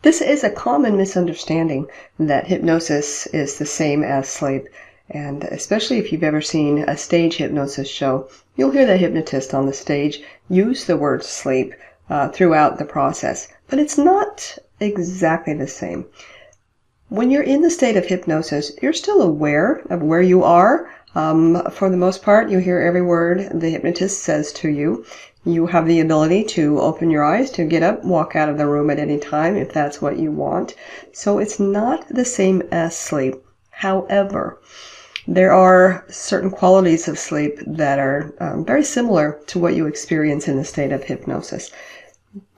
This is a common misunderstanding that hypnosis is the same as sleep. And especially if you've ever seen a stage hypnosis show, you'll hear the hypnotist on the stage use the word sleep throughout the process. But it's not exactly the same. When you're in the state of hypnosis, you're still aware of where you are. For the most part, you hear every word the hypnotist says to you. You have the ability to open your eyes, to get up, walk out of the room at any time if that's what you want. So it's not the same as sleep. However, there are certain qualities of sleep that are very similar to what you experience in the state of hypnosis.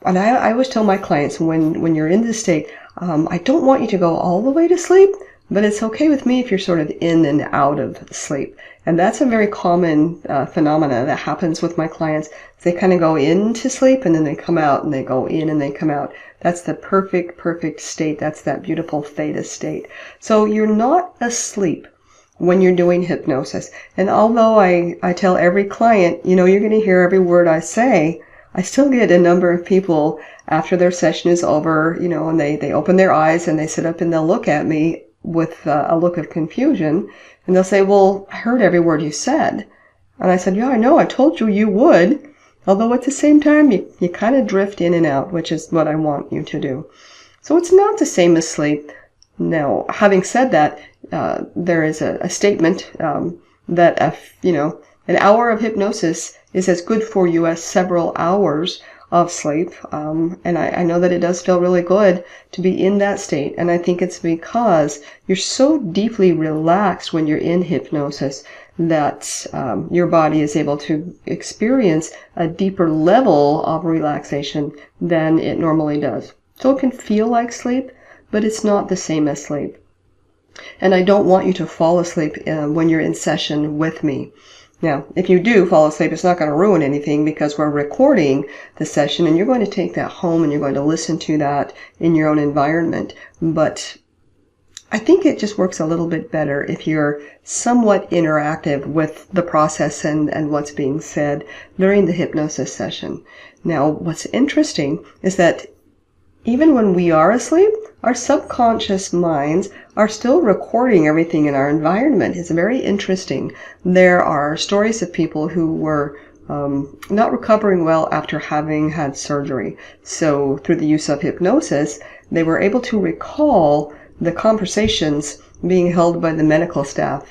And I always tell my clients when you're in this state, I don't want you to go all the way to sleep, but it's okay with me if you're sort of in and out of sleep. And that's a very common phenomena that happens with my clients. They kind of go into sleep and then they come out and they go in and they come out. That's the perfect state. That's that beautiful theta state. So you're not asleep when you're doing hypnosis. And although I tell every client, you're going to hear every word I say, I still get a number of people after their session is over, and they open their eyes and they sit up and they'll look at me with a look of confusion. And they'll say, well, I heard every word you said. And I said, yeah, I know. I told you you would. Although at the same time, you kind of drift in and out, which is what I want you to do. So it's not the same as sleep. Now, having said that, there is a statement that, an hour of hypnosis is as good for you as several hours of sleep. And I know that it does feel really good to be in that state. And I think it's because you're so deeply relaxed when you're in hypnosis that your body is able to experience a deeper level of relaxation than it normally does. So it can feel like sleep, but it's not the same as sleep. And I don't want you to fall asleep when you're in session with me. Now, if you do fall asleep, it's not going to ruin anything because we're recording the session and you're going to take that home and you're going to listen to that in your own environment. But I think it just works a little bit better if you're somewhat interactive with the process and what's being said during the hypnosis session. Now, what's interesting is that even when we are asleep, our subconscious minds are still recording everything in our environment. It's very interesting. There are stories of people who were not recovering well after having had surgery. So through the use of hypnosis, they were able to recall the conversations being held by the medical staff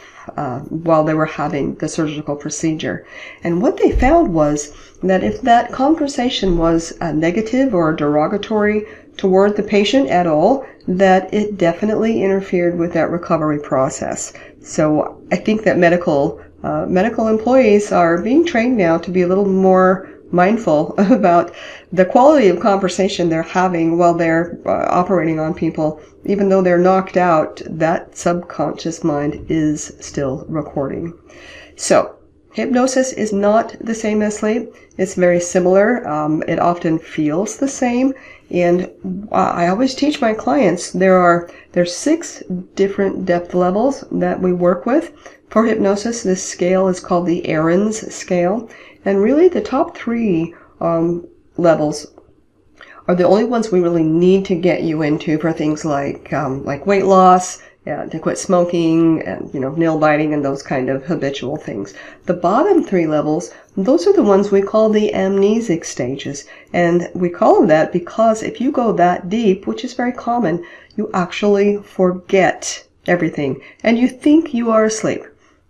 while they were having the surgical procedure. And what they found was that if that conversation was negative or derogatory toward the patient at all, that it definitely interfered with that recovery process. So I think that medical employees are being trained now to be a little more mindful about the quality of conversation they're having while they're operating on people. Even though they're knocked out, that subconscious mind is still recording. So hypnosis is not the same as sleep. It's very similar. It often feels the same. And I always teach my clients there's 6 different depth levels that we work with. For hypnosis, this scale is called the Aaron's scale. And really the top 3 levels are the only ones we really need to get you into for things like weight loss, to quit smoking, and nail biting and those kind of habitual things. The bottom 3 levels, those are the ones we call the amnesic stages. And we call them that because if you go that deep, which is very common, you actually forget everything and you think you are asleep.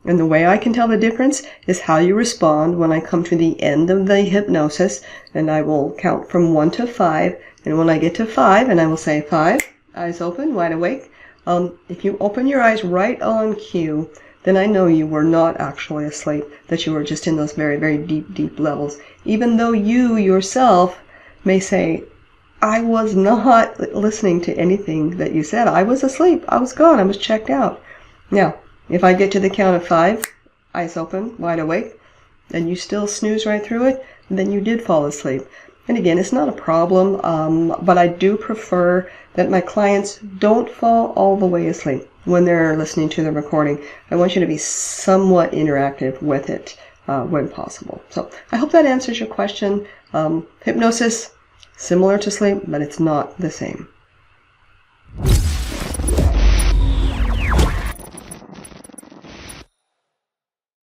And the way I can tell the difference is how you respond when I come to the end of the hypnosis, and I will count from 1 to 5. And when I get to 5, and I will say 5, eyes open, wide awake. If you open your eyes right on cue, then I know you were not actually asleep, that you were just in those very deep levels. Even though you yourself may say, I was not listening to anything that you said. I was asleep. I was gone. I was checked out. Now, if I get to the count of 5, eyes open, wide awake, and you still snooze right through it, then you did fall asleep. And again, it's not a problem, but I do prefer that my clients don't fall all the way asleep when they're listening to the recording. I want you to be somewhat interactive with it when possible. So I hope that answers your question. Hypnosis, similar to sleep, but it's not the same.